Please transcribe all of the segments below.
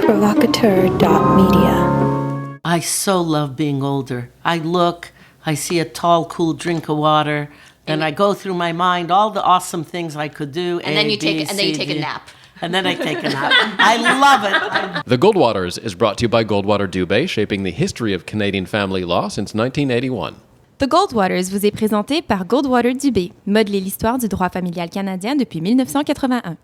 provocateur.media. I so love being older. I see a tall, cool drink of water, and I go through my mind all the awesome things I could do. And then you take a nap. And then I take a nap. I love it. The Goldwaters is brought to you by Goldwater Dubé, shaping the history of Canadian family law since 1981. The Goldwaters vous est présenté par Goldwater Dubé, modeler l'histoire du droit familial canadien depuis 1981.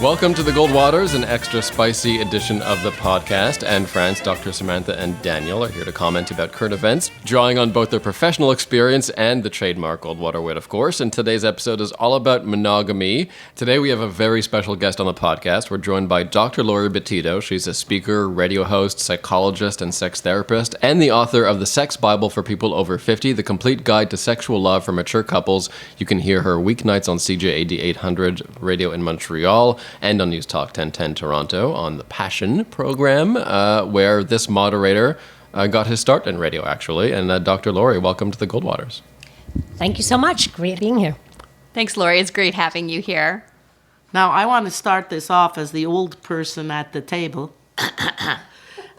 Welcome to the Goldwaters, an extra spicy edition of the podcast. Anne France, Dr. Samantha, and Daniel are here to comment about current events, drawing on both their professional experience and the trademark Goldwater wit, of course. And today's episode is all about monogamy. Today we have a very special guest on the podcast. We're joined by Dr. Laurie Betito. She's a speaker, radio host, psychologist, and sex therapist, and the author of The Sex Bible for People Over 50, The Complete Guide to Sexual Love for Mature Couples. You can hear her weeknights on CJAD 800 radio in Montreal, and on News Talk 1010 Toronto on the Passion program, where this moderator got his start in radio, actually. And Dr. Laurie, welcome to the Goldwaters. Thank you so much. Great being here. Thanks, Laurie. It's great having you here. Now, I want to start this off as the old person at the table,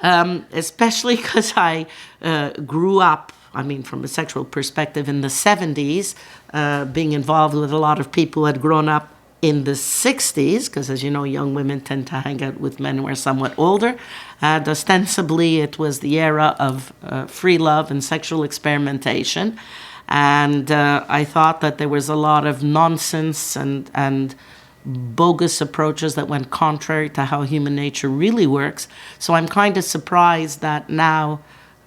especially because I grew up, from a sexual perspective, in the 70s, being involved with a lot of people who had grown up in the 60s, because as you know, young women tend to hang out with men who are somewhat older. And ostensibly, it was the era of free love and sexual experimentation. And I thought that there was a lot of nonsense and bogus approaches that went contrary to how human nature really works. So I'm kind of surprised that now,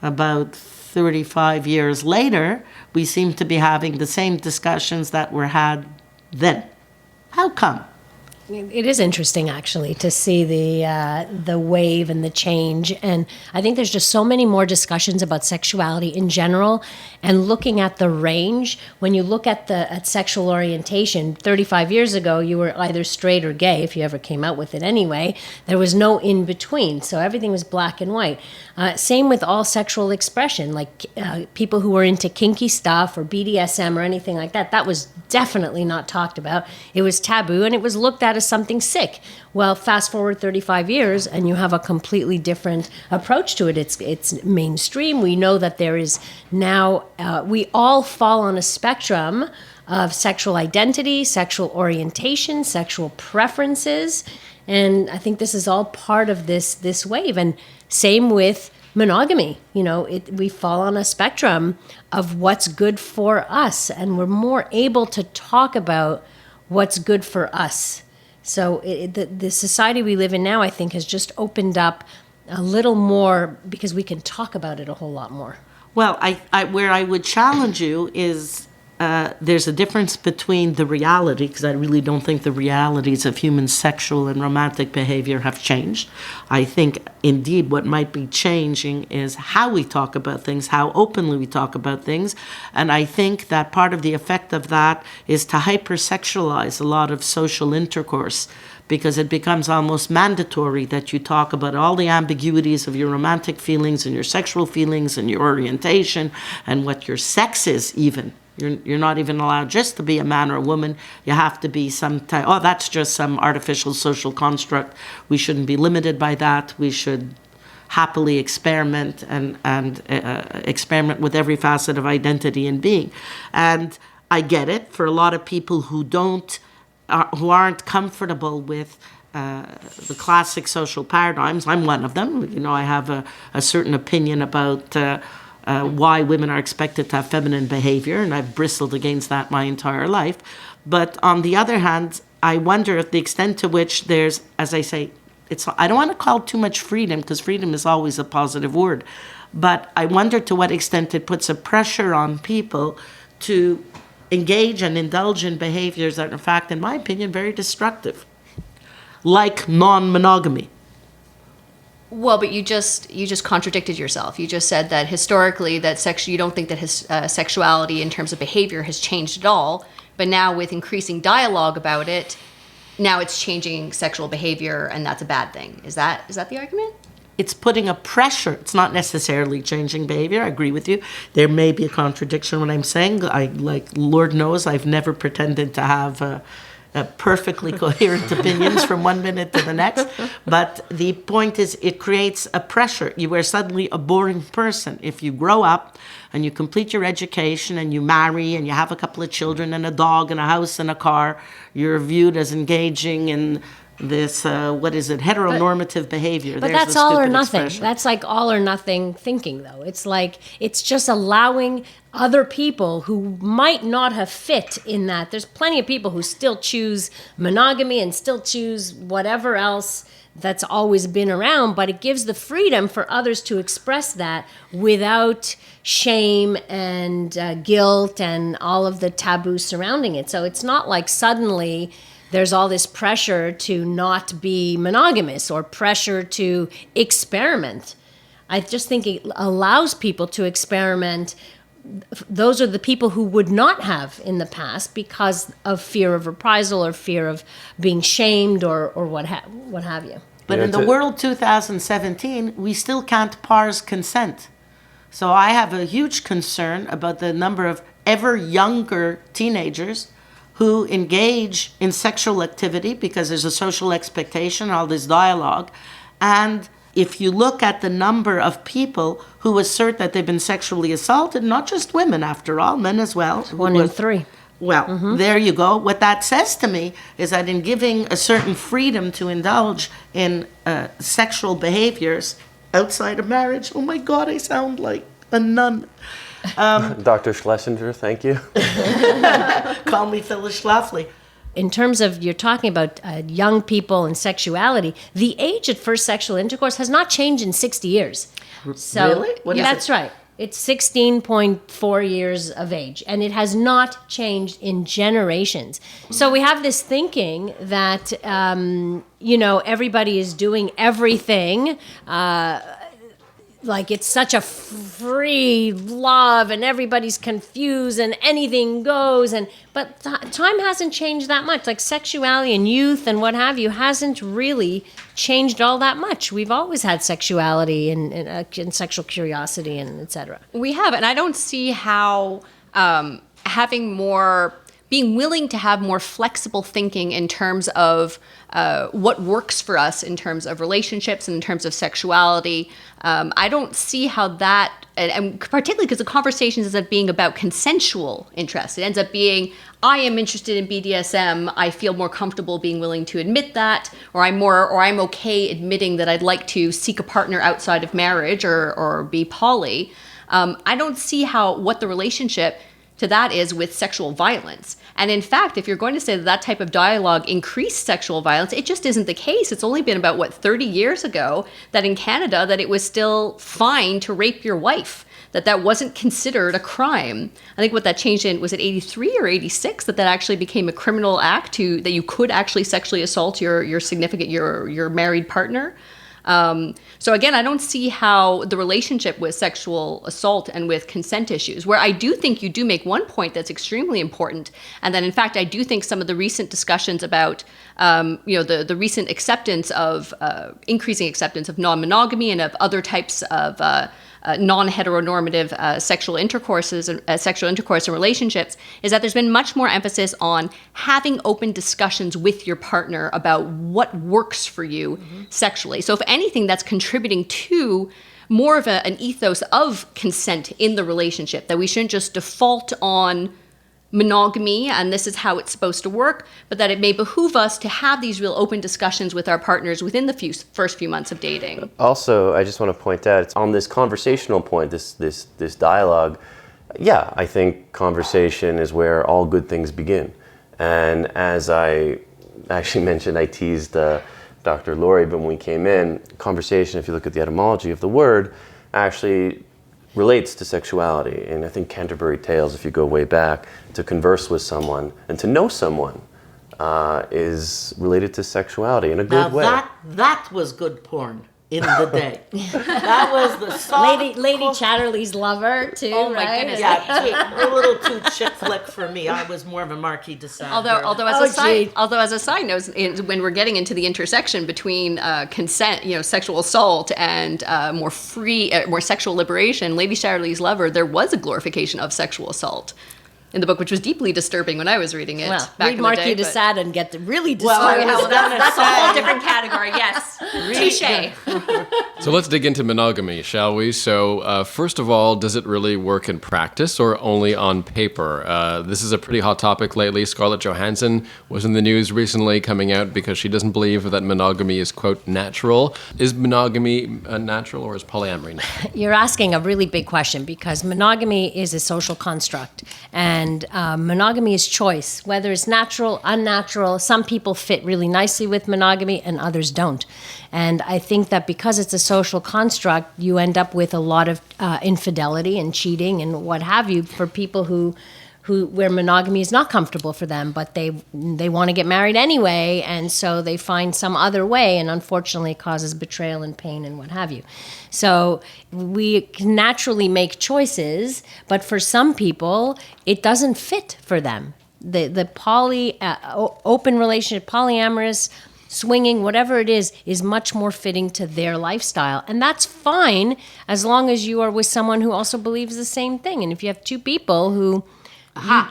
about 35 years later, we seem to be having the same discussions that were had then. How come? It is interesting, actually, to see the wave and the change. And I think there's just so many more discussions about sexuality in general and looking at the range. When you look at sexual orientation, 35 years ago, you were either straight or gay, if you ever came out with it anyway. There was no in between. So everything was black and white. Same with all sexual expression, like people who were into kinky stuff or BDSM or anything like that. That was definitely not talked about. It was taboo and it was looked at as something sick. Well, fast forward 35 years and you have a completely different approach to it. It's mainstream. We know that there is now, we all fall on a spectrum of sexual identity, sexual orientation, sexual preferences. And I think this is all part of this wave. And same with monogamy. We fall on a spectrum of what's good for us. And we're more able to talk about what's good for us. So the society we live in now, I think, has just opened up a little more because we can talk about it a whole lot more. Well, where I would challenge you is there's a difference between the reality, because I really don't think the realities of human sexual and romantic behavior have changed. I think, indeed, what might be changing is how we talk about things, how openly we talk about things. And I think that part of the effect of that is to hypersexualize a lot of social intercourse, because it becomes almost mandatory that you talk about all the ambiguities of your romantic feelings and your sexual feelings and your orientation and what your sex is even. You're not even allowed just to be a man or a woman. You have to be some type, that's just some artificial social construct. We shouldn't be limited by that. We should happily experiment and experiment with every facet of identity and being. And I get it, for a lot of people who who aren't comfortable with the classic social paradigms. I'm one of them. I have a certain opinion about why women are expected to have feminine behavior, and I've bristled against that my entire life. But on the other hand, I wonder at the extent to which there's, as I say, I don't want to call it too much freedom, because freedom is always a positive word, but I wonder to what extent it puts a pressure on people to engage and indulge in behaviors that are, in fact, in my opinion, very destructive, like non-monogamy. Well, but you just contradicted yourself. You just said that historically that you don't think that sexuality in terms of behavior has changed at all. But now with increasing dialogue about it, now it's changing sexual behavior, and that's a bad thing. Is that the argument? it's putting a pressure. It's not necessarily changing behavior. I agree with you. There may be a contradiction when I'm saying, Lord knows, I've never pretended to have perfectly coherent opinions from one minute to the next. But the point is, it creates a pressure. You are suddenly a boring person. If you grow up and you complete your education and you marry and you have a couple of children and a dog and a house and a car, you're viewed as engaging in this, heteronormative behavior. But There's that's the all or stupid nothing. expression. That's like all or nothing thinking, though. It's like, it's just allowing other people who might not have fit in that. There's plenty of people who still choose monogamy and still choose whatever else that's always been around, but it gives the freedom for others to express that without shame and guilt and all of the taboos surrounding it. So it's not like suddenly there's all this pressure to not be monogamous or pressure to experiment. I just think it allows people to experiment. Those are the people who would not have in the past because of fear of reprisal or fear of being shamed or what have you. But in the world 2017, we still can't parse consent. So I have a huge concern about the number of ever younger teenagers who engage in sexual activity because there's a social expectation, all this dialogue. And if you look at the number of people who assert that they've been sexually assaulted, not just women after all, men as well. 1 in 3. Well, there you go. What that says to me is that in giving a certain freedom to indulge in sexual behaviors outside of marriage, oh my God, I sound like a nun. Dr. Schlesinger, thank you. Call me Phyllis Schlafly. In terms of, you're talking about young people and sexuality, the age at first sexual intercourse has not changed in 60 years. So, Really? What is that's it? right. It's 16.4 years of age, and it has not changed in generations. So we have this thinking that, everybody is doing everything, like it's such a free love and everybody's confused and anything goes, but time hasn't changed that much. Like sexuality and youth and what have you hasn't really changed all that much. We've always had sexuality and sexual curiosity and etc. We have, and I don't see how being willing to have more flexible thinking in terms of what works for us in terms of relationships and in terms of sexuality. I don't see how that, and particularly because the conversations ends up being about consensual interest. It ends up being, I am interested in BDSM. I feel more comfortable being willing to admit that, or I'm okay admitting that I'd like to seek a partner outside of marriage or be poly. I don't see what the relationship to that is with sexual violence. And in fact, if you're going to say that type of dialogue increased sexual violence, it just isn't the case. It's only been about, 30 years ago that in Canada that it was still fine to rape your wife, that wasn't considered a crime. I think what that changed in, was it 83 or 86, that actually became a criminal act that you could actually sexually assault your married partner. So again, I don't see how the relationship with sexual assault and with consent issues, where I do think you do make one point that's extremely important, and that in fact I do think some of the recent discussions about the recent acceptance of increasing acceptance of non-monogamy and of other types of non-heteronormative sexual intercourse and relationships, is that there's been much more emphasis on having open discussions with your partner about what works for you sexually. So if anything, that's contributing to more of an ethos of consent in the relationship, that we shouldn't just default on monogamy and this is how it's supposed to work, but that it may behoove us to have these real open discussions with our partners within the first few months of dating. Also, I just want to point out, on this conversational point, this dialogue, yeah, I think conversation is where all good things begin. And as I actually mentioned, I teased Dr. Laurie, but when we came in, conversation, if you look at the etymology of the word, actually relates to sexuality. And I think Canterbury Tales, if you go way back, to converse with someone and to know someone is related to sexuality in a good way. That was good porn. in the day. That was the soft Lady Chatterley's lover too. Oh my right? goodness. Yeah, a little too chick flick for me. I was more of a Marquis de Sade. Although as a side note, when we're getting into the intersection between consent, sexual assault, and more sexual liberation, Lady Chatterley's Lover, there was a glorification of sexual assault in the book, which was deeply disturbing when I was reading it. Well, back read in the Marquis day, de but- Sade and get really Well, disturbed. I was gonna That's a whole say- different category. Yes, touche. So let's dig into monogamy, shall we? So first of all, does it really work in practice or only on paper? This is a pretty hot topic lately. Scarlett Johansson was in the news recently coming out because she doesn't believe that monogamy is, quote, natural. Is monogamy natural or is polyamory natural? You're asking a really big question because monogamy is a social construct and monogamy is choice, whether it's natural, unnatural. Some people fit really nicely with monogamy and others don't. And I think that because it's a social construct, you end up with a lot of infidelity and cheating and what have you for people who where monogamy is not comfortable for them, but they want to get married anyway, and so they find some other way, and unfortunately it causes betrayal and pain and what have you. So we can naturally make choices, but for some people it doesn't fit for them. The open relationship, polyamorous, swinging, whatever it is much more fitting to their lifestyle. And that's fine as long as you are with someone who also believes the same thing. And if you have two people who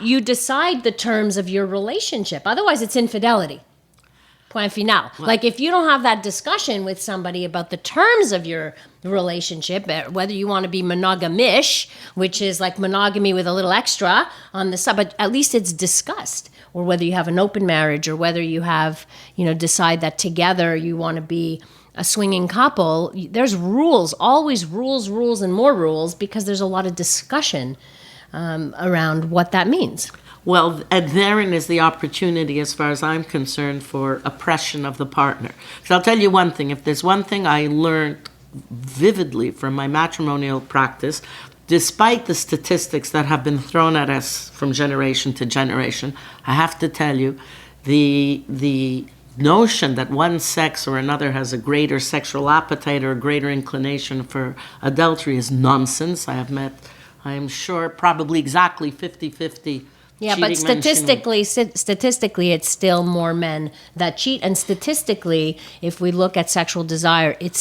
you decide the terms of your relationship, otherwise it's infidelity. Point final. Like if you don't have that discussion with somebody about the terms of your relationship, whether you want to be monogamish, which is like monogamy with a little extra on the side, but at least it's discussed. Or whether you have an open marriage, or whether you have, decide that together you want to be a swinging couple. There's rules, always rules, and more rules, because there's a lot of discussion around what that means. Well, and therein is the opportunity, as far as I'm concerned, for oppression of the partner. So I'll tell you one thing. If there's one thing I learned vividly from my matrimonial practice, despite the statistics that have been thrown at us from generation to generation, I have to tell you, the notion that one sex or another has a greater sexual appetite or a greater inclination for adultery is nonsense. I have met, I'm sure, probably exactly 50-50. Yeah, but statistically, it's still more men that cheat. And statistically, if we look at sexual desire, it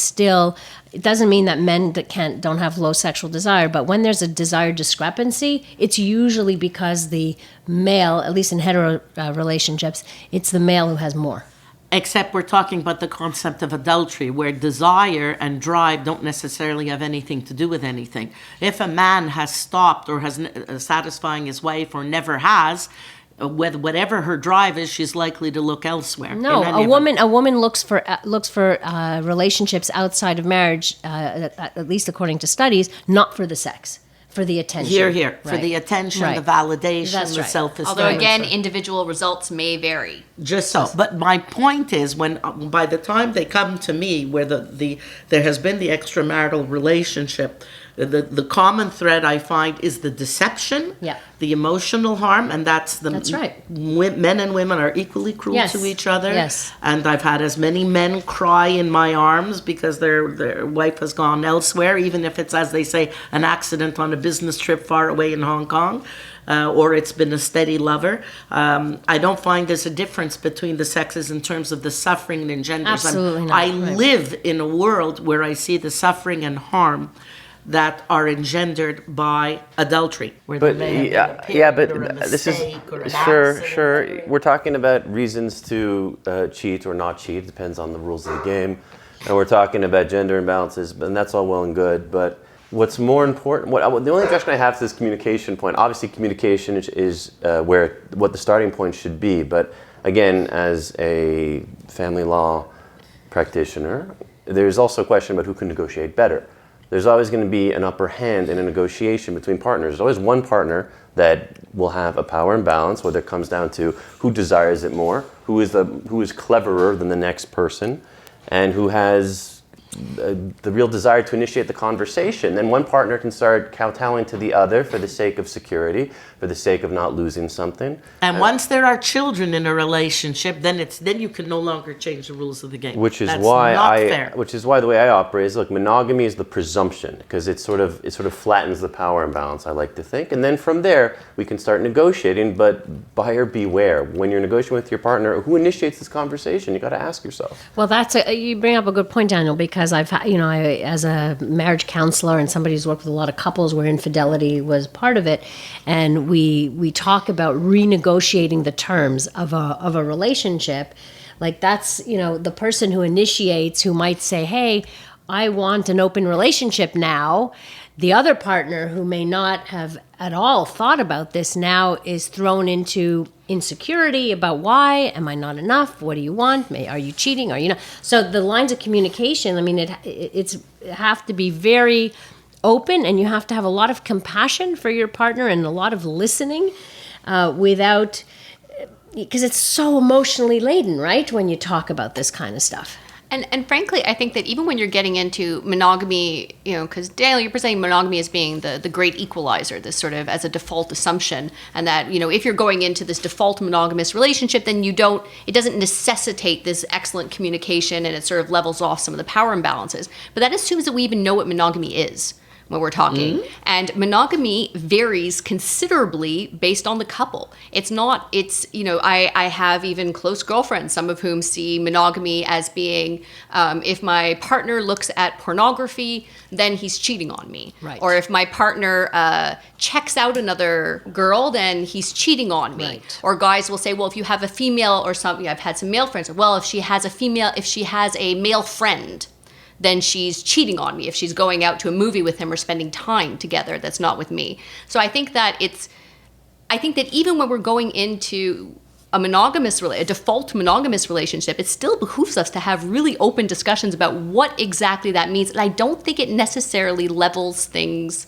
doesn't mean that men that don't have low sexual desire. But when there's a desire discrepancy, it's usually because the male, at least in hetero relationships, it's the male who has more. Except we're talking about the concept of adultery, where desire and drive don't necessarily have anything to do with anything. If a man has stopped or has satisfying his wife or never has, whatever her drive is, she's likely to look elsewhere. No, a woman looks for relationships outside of marriage, at least according to studies, not for the sex. For the attention. Here. Right. For the attention, Right. the validation, That's the right. self-esteem. Although again, individual results may vary. Just so. But my point is, when by the time they come to me, where there has been the extramarital relationship, the common thread I find is the deception, the emotional harm, and that's right. Men and women are equally cruel to each other. Yes. And I've had as many men cry in my arms because their wife has gone elsewhere, even if it's, as they say, an accident on a business trip far away in Hong Kong. Or it's been a steady lover. I don't find there's a difference between the sexes in terms of the suffering it engenders. Absolutely not. I live in a world where I see the suffering and harm that are engendered by adultery. Where But this this is sure. We're talking about reasons to cheat or not cheat. It depends on the rules of the game, and we're talking about gender imbalances, and that's all well and good. But what's more important? The only question I have to this communication point. Obviously, communication is what the starting point should be. But again, as a family law practitioner, there's also a question about who can negotiate better. There's always going to be an upper hand in a negotiation between partners. There's always one partner that will have a power imbalance, whether it comes down to who desires it more, who is cleverer than the next person, and who has the real desire to initiate the conversation, then one partner can start kowtowing to the other for the sake of security, for the sake of not losing something. And once there are children in a relationship, then you can no longer change the rules of the game. Which is That's why not fair. which is why the way I operate is, look, monogamy is the presumption, because it sort of flattens the power imbalance, I like to think, and then from there we can start negotiating. But buyer beware. When you're negotiating with your partner, who initiates this conversation? You got to ask yourself. Well, you bring up a good point, Daniel, because I've had, as a marriage counselor and somebody who's worked with a lot of couples where infidelity was part of it, and we talk about renegotiating the terms of a relationship. Like that's, the person who initiates, who might say, hey, I want an open relationship now. The other partner, who may not have at all thought about this, now is thrown into insecurity about why am I not enough? What do you want? Are you cheating? Are you not? So the lines of communication, I mean, it have to be very open, and you have to have a lot of compassion for your partner and a lot of listening because it's so emotionally laden, right? When you talk about this kind of stuff. And frankly, I think that even when you're getting into monogamy, because Daniel, you're presenting monogamy as being the great equalizer, this sort of as a default assumption, and that, if you're going into this default monogamous relationship, then it doesn't necessitate this excellent communication, and it sort of levels off some of the power imbalances. But that assumes that we even know what monogamy is when we're talking. Mm-hmm. And monogamy varies considerably based on the couple. I have even close girlfriends, some of whom see monogamy as being, if my partner looks at pornography, then he's cheating on me. Right. Or if my partner checks out another girl, then he's cheating on me. Right. Or guys will say, well, if you have a female or something, I've had some male friends, well, if she has a male friend, then she's cheating on me if she's going out to a movie with him or spending time together that's not with me. So I think that even when we're going into a default monogamous relationship, it still behooves us to have really open discussions about what exactly that means. And I don't think it necessarily levels things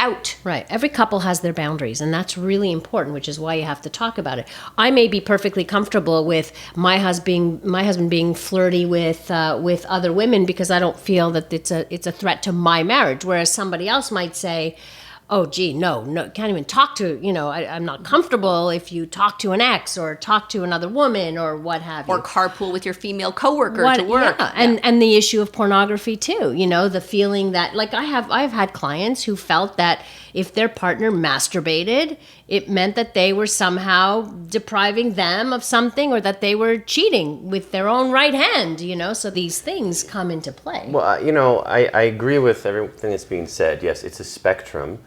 out. Right. Every couple has their boundaries, and that's really important, which is why you have to talk about it. I may be perfectly comfortable with my husband being flirty with other women because I don't feel that it's a threat to my marriage, whereas somebody else might say, oh, gee, no, can't even talk to, I'm not comfortable if you talk to an ex or talk to another woman or what have you. Or carpool with your female coworker to work. Yeah. And the issue of pornography too, the feeling that, like I've had clients who felt that if their partner masturbated, it meant that they were somehow depriving them of something or that they were cheating with their own right hand, so these things come into play. Well, I agree with everything that's being said. Yes, it's a spectrum.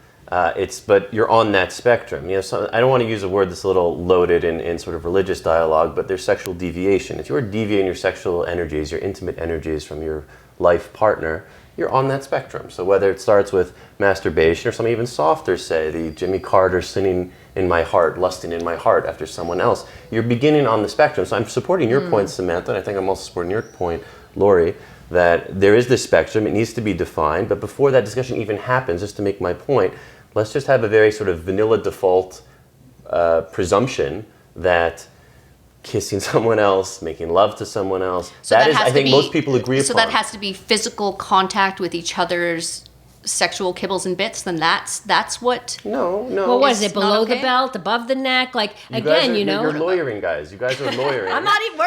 But you're on that spectrum. So I don't want to use a word that's a little loaded in sort of religious dialogue, but there's sexual deviation. If you're deviating your sexual energies, your intimate energies from your life partner, you're on that spectrum. So whether it starts with masturbation or something even softer, say the Jimmy Carter sinning in my heart, lusting in my heart after someone else, you're beginning on the spectrum. So I'm supporting your point, Samantha, and I think I'm also supporting your point, Laurie, that there is this spectrum. It needs to be defined. But before that discussion even happens, just to make my point, let's just have a very sort of vanilla default presumption that kissing someone else, making love to someone else, I think most people agree upon. So that has to be physical contact with each other's sexual kibbles and bits, then that's what... No. Well, what is it, below the belt, above the neck? Like, You're lawyering, guys. You guys are lawyering. we're not even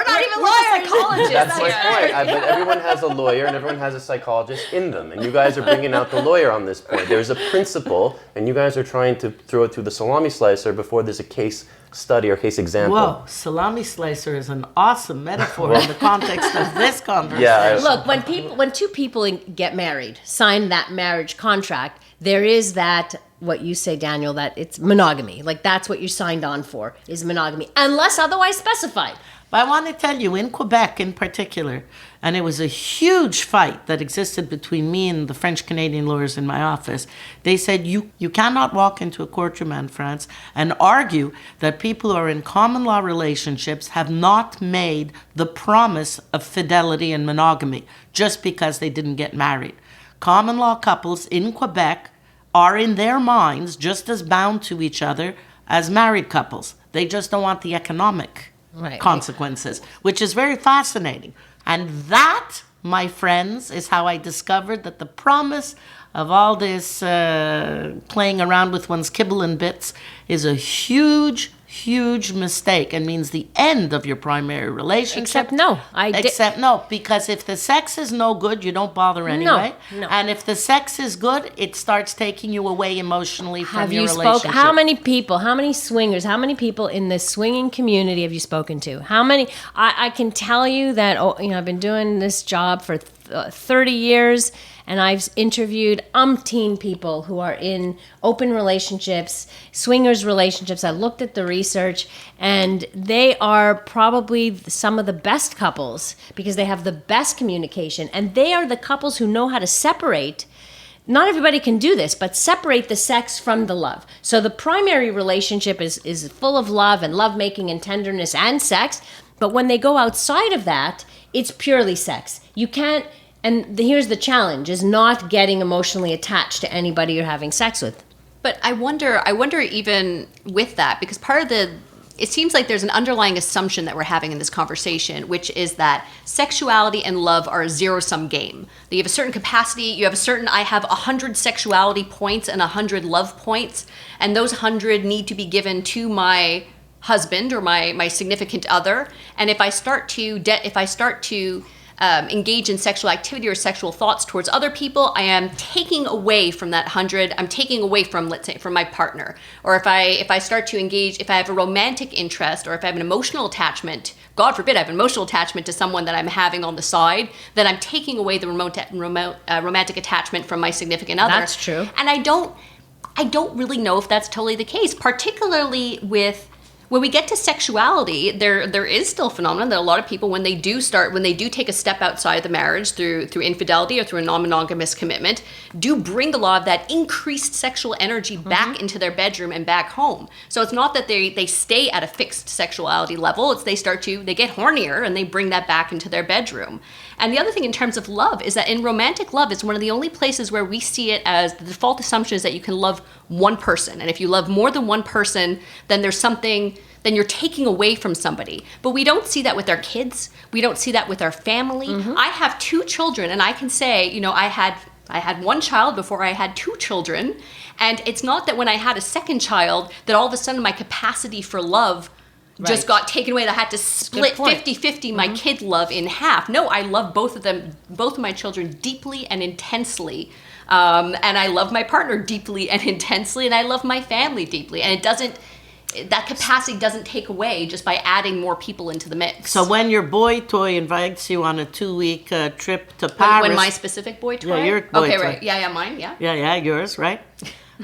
lawyers. Psychologists. That's my point. But everyone has a lawyer and everyone has a psychologist in them. And you guys are bringing out the lawyer on this point. There's a principle, and you guys are trying to throw it through the salami slicer before there's a case study or case example. Whoa, salami slicer is an awesome metaphor in the context of this conversation. Yeah, look, when two people get married, sign that marriage contract, there is that, what you say, Daniel, that it's monogamy. Like that's what you signed on for, is monogamy, unless otherwise specified. But I want to tell you, in Quebec in particular, and it was a huge fight that existed between me and the French-Canadian lawyers in my office, they said you cannot walk into a courtroom in France and argue that people who are in common law relationships have not made the promise of fidelity and monogamy just because they didn't get married. Common law couples in Quebec are in their minds just as bound to each other as married couples. They just don't want the economic consequences, which is very fascinating. And that my friends, is how I discovered that the promise of all this playing around with one's kibble and bits is a huge mistake and means the end of your primary relationship. Except no. Except no, because if the sex is no good, you don't bother anyway. No. And if the sex is good, it starts taking you away emotionally from your relationship. How many people, how many swingers, how many people in the swinging community have you spoken to? How many? I can tell you that, I've been doing this job for 30 years, and I've interviewed umpteen people who are in open relationships, swingers relationships. I looked at the research, and they are probably some of the best couples because they have the best communication, and they are the couples who know how to separate. Not everybody can do this, but separate the sex from the love. So the primary relationship is full of love and lovemaking and tenderness and sex, but when they go outside of that, it's purely sex. You can't, and here's the challenge, is not getting emotionally attached to anybody you're having sex with. But I wonder even with that, because it seems like there's an underlying assumption that we're having in this conversation, which is that sexuality and love are a zero-sum game. That you have a certain capacity, I have 100 sexuality points and 100 love points, and those 100 need to be given to my husband or my significant other. And if I start to engage in sexual activity or sexual thoughts towards other people, I am taking away from that 100. I'm taking away from, let's say, from my partner. Or if I start to engage, if I have a romantic interest or if I have an emotional attachment, God forbid I have an emotional attachment to someone that I'm having on the side, then I'm taking away the romantic attachment from my significant other. That's true. And I don't really know if that's totally the case, particularly with when we get to sexuality, there is still a phenomenon that a lot of people, when they do take a step outside the marriage through infidelity or through a non-monogamous commitment, do bring a lot of that increased sexual energy back into their bedroom and back home. So it's not that they stay at a fixed sexuality level, it's they get hornier and they bring that back into their bedroom. And the other thing in terms of love is that in romantic love, it's one of the only places where we see it as the default assumption is that you can love one person. And if you love more than one person, then then you're taking away from somebody. But we don't see that with our kids. We don't see that with our family. I have 2 children, and I can say, I had one child before I had 2 children. And it's not that when I had a second child that all of a sudden my capacity for love just got taken away. I had to split 50-50 my kid love in half. No, I love both of my children deeply and intensely. And I love my partner deeply and intensely, and I love my family deeply. And that capacity doesn't take away just by adding more people into the mix. So when your boy toy invites you on a 2-week trip to Paris... When my specific boy toy? Yeah, your boy toy. Right. Yeah, mine, yeah. Yeah, yours, right?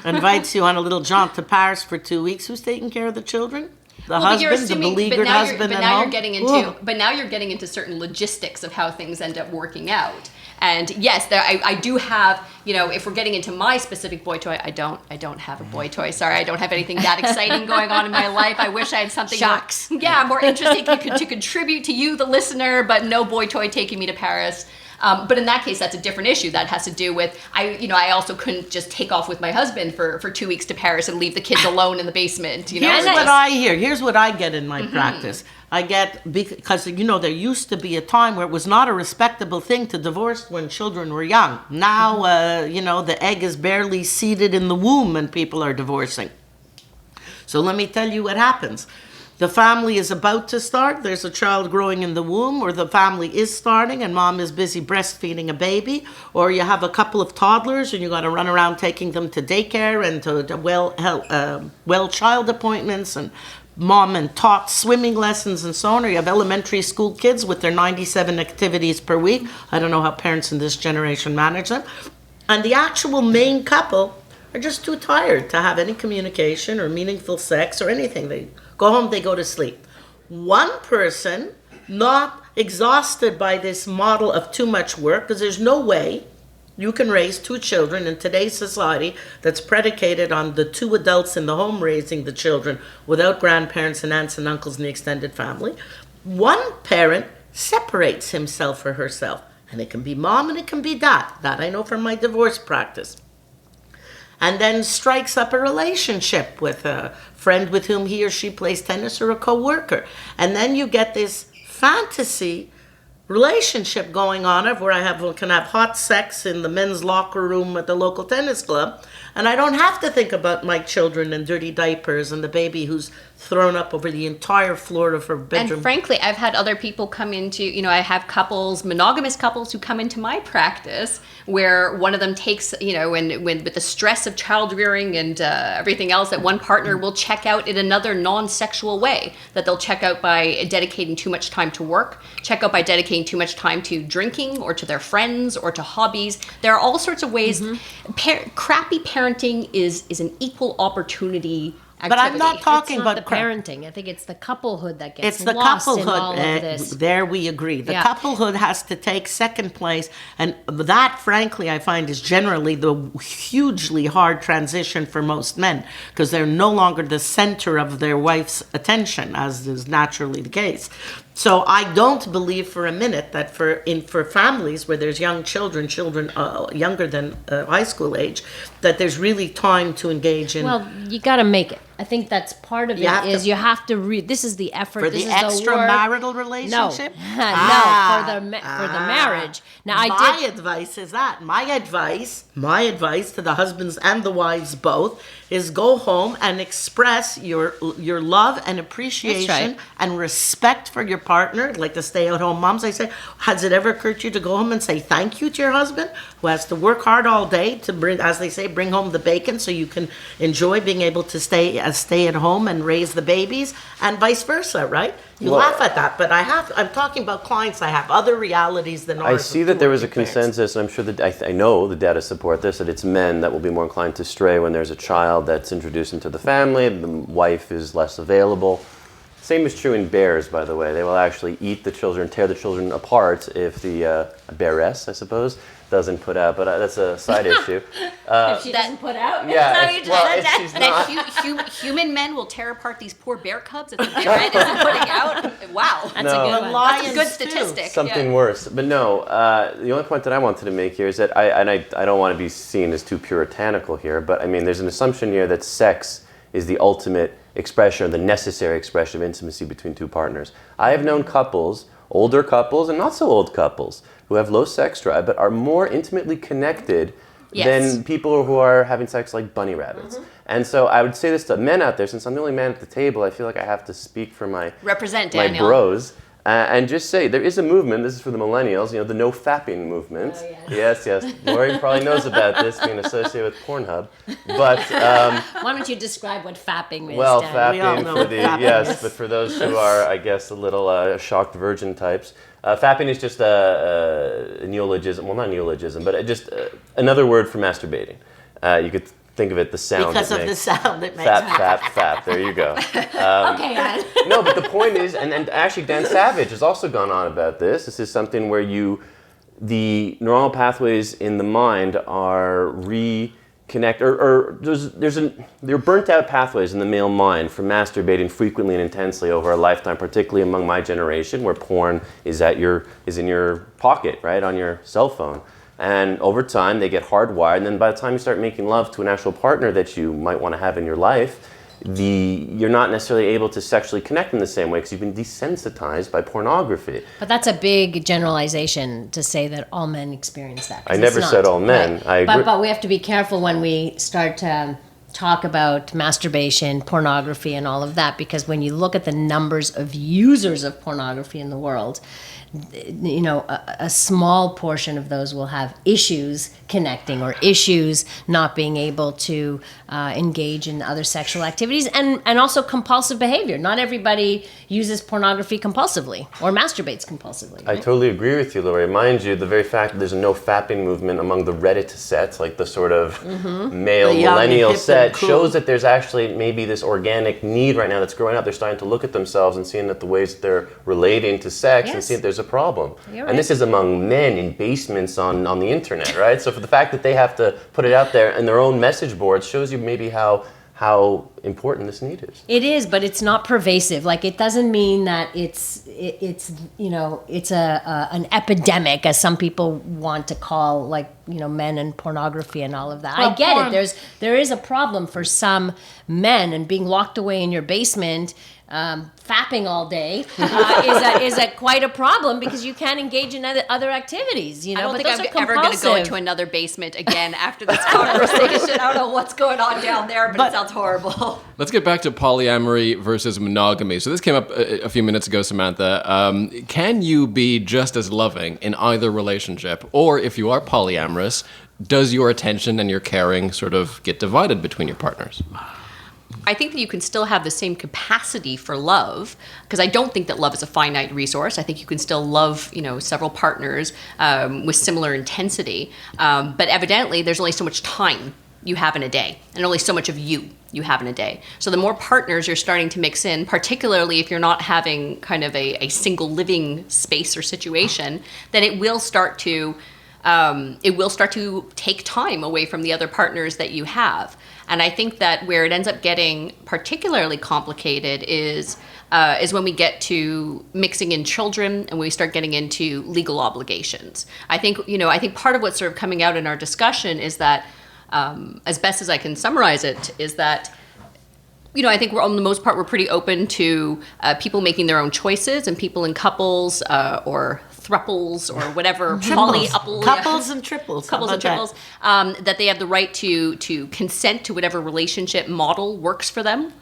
Invites you on a little jaunt to Paris for 2 weeks. Who's taking care of the children? The husband, the beleaguered husband at home? But now you're getting into certain logistics of how things end up working out. And yes, I do have, if we're getting into my specific boy toy, I don't have a boy toy. Sorry, I don't have anything that exciting going on in my life. I wish I had something more interesting to contribute to you, the listener, but no boy toy taking me to Paris. But in that case, that's a different issue. That has to do with, I also couldn't just take off with my husband for 2 weeks to Paris and leave the kids alone in the basement. Here's what I hear. Here's what I get in my practice. I get, because, there used to be a time where it was not a respectable thing to divorce when children were young. Now, the egg is barely seated in the womb and people are divorcing. So let me tell you what happens. The family is about to start, there's a child growing in the womb, or the family is starting and mom is busy breastfeeding a baby, or you have a couple of toddlers and you got to run around taking them to daycare and to well child appointments and mom and taught swimming lessons and so on, or you have elementary school kids with their 97 activities per week. I don't know how parents in this generation manage them. And the actual main couple are just too tired to have any communication or meaningful sex or anything. They go home, they go to sleep. One person, not exhausted by this model of too much work, because there's no way you can raise 2 children in today's society that's predicated on the 2 adults in the home raising the children without grandparents and aunts and uncles in the extended family. One parent separates himself or herself, and it can be mom and it can be dad. That I know from my divorce practice. And then strikes up a relationship with a friend with whom he or she plays tennis or a co-worker. And then you get this fantasy relationship going on of where can have hot sex in the men's locker room at the local tennis club, and I don't have to think about my children and dirty diapers and the baby who's thrown up over the entire floor of her bedroom. And frankly, I've had other people come into, I have couples, monogamous couples who come into my practice where one of them takes, when with the stress of child rearing and everything else, that one partner will check out in another non-sexual way, that they'll check out by dedicating too much time to work, check out by dedicating too much time to drinking or to their friends or to hobbies. There are all sorts of ways. Crappy parenting is an equal opportunity activity. But I'm not talking It's not about the parenting. I think it's the couplehood that gets It's the lost in couplehood. all of this. There we agree. The Yeah. couplehood has to take second place, and that, frankly, I find is generally the hugely hard transition for most men, because they're no longer the center of their wife's attention, as is naturally the case. So I don't believe for a minute that for families where there's young children younger than high school age, that there's really time to engage in. Well, you got to make it. I think that's part of You have it. to- You have to read. This is the effort. For this the is the work. extramarital No, relationship? no, for the marriage. Now My advice is that. My advice to the husbands and the wives both is go home and express your love and appreciation and respect for your partner, like the stay-at-home moms. I say, has it ever occurred to you to go home and say thank you to your husband who has to work hard all day to bring, as they say, bring home the bacon so you can enjoy being able to stay at home and raise the babies, and vice versa, right? You laugh at that, but I'm talking about clients. I have other realities than ours. I see that there was a consensus, and I'm sure that I know the data support this, that it's men that will be more inclined to stray when there's a child that's introduced into the family, the wife is less available. Same is true in bears, by the way. They will actually eat the children, tear the children apart if the bearess, I suppose, doesn't put out, but that's a side issue. if she doesn't put out. Yeah, you just well, said if that, she's that human men will tear apart these poor bear cubs if the bear isn't putting out. Wow, That's a good one. that's a good Lions, too. statistic. Something worse. But no, the only point that I wanted to make here is that I don't want to be seen as too puritanical here, but I mean, there's an assumption here that sex is the ultimate expression, or the necessary expression of intimacy between two partners. I have known couples, older couples and not so old couples, who have low sex drive but are more intimately connected than people who are having sex like bunny rabbits. And so I would say this to men out there, since I'm the only man at the table, I feel like I have to speak for my bros. And just say, there is a movement, this is for the millennials, the no fapping movement. Oh, yeah. Yes. Laurie probably knows about this, being associated with Pornhub. But, Why don't you describe what fapping is? well, Dan? We all fapping know for what the, fapping yes, is. but for those who are, I guess, a little shocked virgin types, fapping is just a neologism, well, not neologism, but just another word for masturbating. You could think of it, the sound Because it of makes. the sound it makes. Fap. There you go. Okay, Anne. No, but the point is, and actually Dan Savage has also gone on about this. This is something where the neuronal pathways in the mind are reconnect, or there are burnt out pathways in the male mind from masturbating frequently and intensely over a lifetime, particularly among my generation, where porn is in your pocket, right, on your cell phone. And over time, they get hardwired. And then by the time you start making love to an actual partner that you might want to have in your life, you're not necessarily able to sexually connect in the same way because you've been desensitized by pornography. But that's a big generalization to say that all men experience that. 'Cause I never it's said not, all men. right? I agree. But we have to be careful when we start to talk about masturbation, pornography, and all of that, because when you look at the numbers of users of pornography in the world, a small portion of those will have issues connecting or issues not being able to engage in other sexual activities, and also compulsive behavior. Not everybody uses pornography compulsively or masturbates compulsively. I totally agree with you, Laurie. Mind you, the very fact that there's a no fapping movement among the Reddit sets, like the sort of male The young, millennial hip and set, cool. shows that there's actually maybe this organic need right now that's growing up. They're starting to look at themselves and seeing that the ways that they're relating to sex and Yes. seeing that there's a problem. You're And this is among men in basements on the internet, right? So for the fact that they have to put it out there in their own message boards shows you maybe how important this need is. It is, but it's not pervasive. Like, it doesn't mean that it's an epidemic, as some people want to call, like, men and pornography and all of that. Well, I get porn- it. There is a problem for some men, and being locked away in your basement fapping all day is a quite a problem because you can't engage in other activities. You know, I don't but think those I'm are ever going to go compulsive. into another basement again after this conversation. I don't know what's going on down there, but it sounds horrible. Let's get back to polyamory versus monogamy. So this came up a few minutes ago, Samantha. Can you be just as loving in either relationship? Or if you are polyamorous, does your attention and your caring sort of get divided between your partners? I think that you can still have the same capacity for love, because I don't think that love is a finite resource. I think you can still love, several partners with similar intensity. But evidently, there's only so much time you have in a day, and only so much of you have in a day. So the more partners you're starting to mix in, particularly if you're not having kind of a single living space or situation, then it will start to take time away from the other partners that you have. And I think that where it ends up getting particularly complicated is when we get to mixing in children and we start getting into legal obligations. I think part of what's sort of coming out in our discussion is that, as best as I can summarize it, is that I think on the most part, we're pretty open to people making their own choices, and people in couples or thruples or whatever, Couples and triples. That they have the right to consent to whatever relationship model works for them.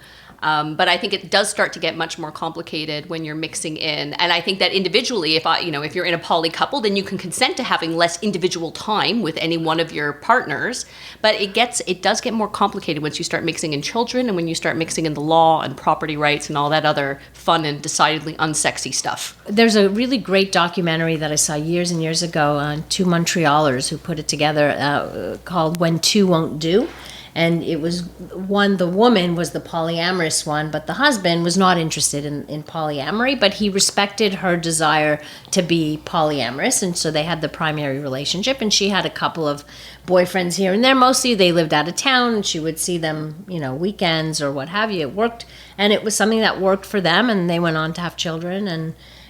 But I think it does start to get much more complicated when you're mixing in. And I think that individually, if you're in a poly couple, then you can consent to having less individual time with any one of your partners. But it does get more complicated once you start mixing in children and when you start mixing in the law and property rights and all that other fun and decidedly unsexy stuff. There's a really great documentary that I saw years and years ago on two Montrealers who put it together called When Two Won't Do. And it was the woman was the polyamorous one, but the husband was not interested in polyamory, but he respected her desire to be polyamorous. And so they had the primary relationship, and she had a couple of boyfriends here and there. Mostly they lived out of town, and she would see them, weekends or what have you. It worked, and it was something that worked for them, and they went on to have children,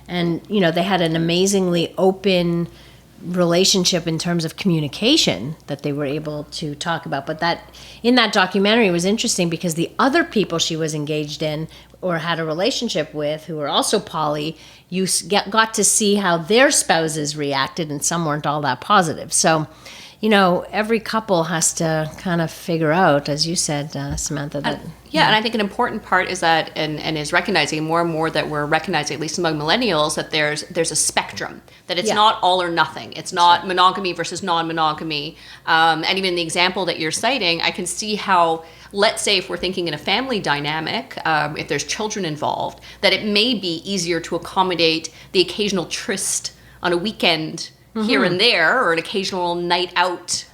and they had an amazingly open relationship in terms of communication that they were able to talk about. But that in that documentary was interesting because the other people she was engaged in or had a relationship with who were also poly, you got to see how their spouses reacted, and some weren't all that positive. So every couple has to kind of figure out, as you said, Samantha, that... And I think an important part is that, and is recognizing more and more that we're recognizing, at least among millennials, that there's a spectrum, that it's not all or nothing. It's not monogamy versus non-monogamy. And even the example that you're citing, I can see how, let's say if we're thinking in a family dynamic, if there's children involved, that it may be easier to accommodate the occasional tryst on a weekend here and there, or an occasional night out,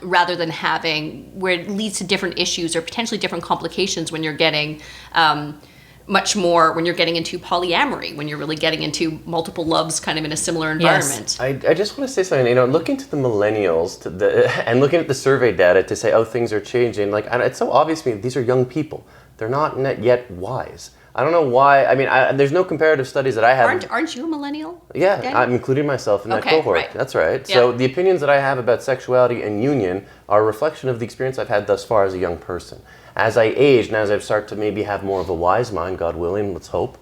rather than having where it leads to different issues or potentially different complications when you're getting much more, when you're getting into polyamory, when you're really getting into multiple loves kind of in a similar environment. Yes. I just want to say something, looking to the millennials and looking at the survey data to say, things are changing, it's so obvious to me, these are young people. They're not yet wise. I don't know why. I mean, there's no comparative studies that I have. Aren't you a millennial? Yeah, Daniel? I'm including myself in that cohort. Right. That's right. Yeah. So the opinions that I have about sexuality and union are a reflection of the experience I've had thus far as a young person. As I age and as I start to maybe have more of a wise mind, God willing, let's hope,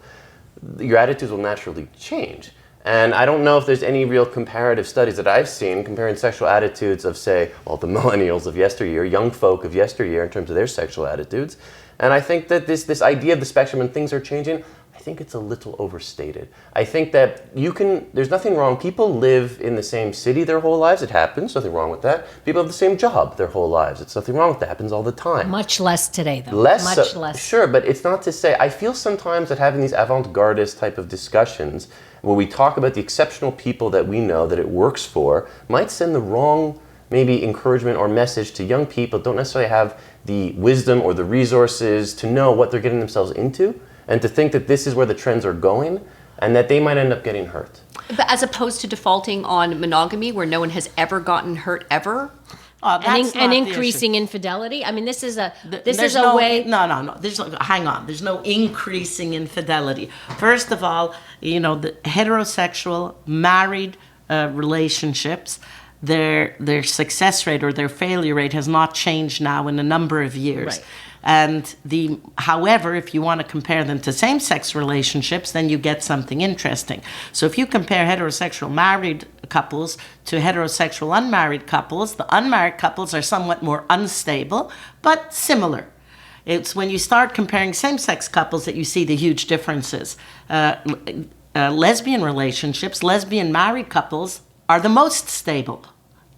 your attitudes will naturally change. And I don't know if there's any real comparative studies that I've seen comparing sexual attitudes of, say, the millennials of yesteryear, young folk of yesteryear in terms of their sexual attitudes. And I think that this idea of the spectrum and things are changing, I think it's a little overstated. I think that there's nothing wrong. People live in the same city their whole lives. It happens. Nothing wrong with that. People have the same job their whole lives. It's nothing wrong with that. It happens all the time. Much less today, though. Less. Less. Sure, but it's not to say, I feel sometimes that having these avant-gardist type of discussions where we talk about the exceptional people that we know that it works for might send the wrong maybe encouragement or message to young people don't necessarily have the wisdom or the resources to know what they're getting themselves into, and to think that this is where the trends are going and that they might end up getting hurt. But as opposed to defolting on monogamy where no one has ever gotten hurt ever? And increasing infidelity. I mean, this is a way. No. Hang on. There's no increasing infidelity. First of all, the heterosexual married relationships, their success rate or their failure rate has not changed now in a number of years. Right. And however, if you want to compare them to same-sex relationships, then you get something interesting. So if you compare heterosexual married couples to heterosexual unmarried couples, the unmarried couples are somewhat more unstable, but similar. It's when you start comparing same-sex couples that you see the huge differences. Lesbian relationships, lesbian married couples are the most stable.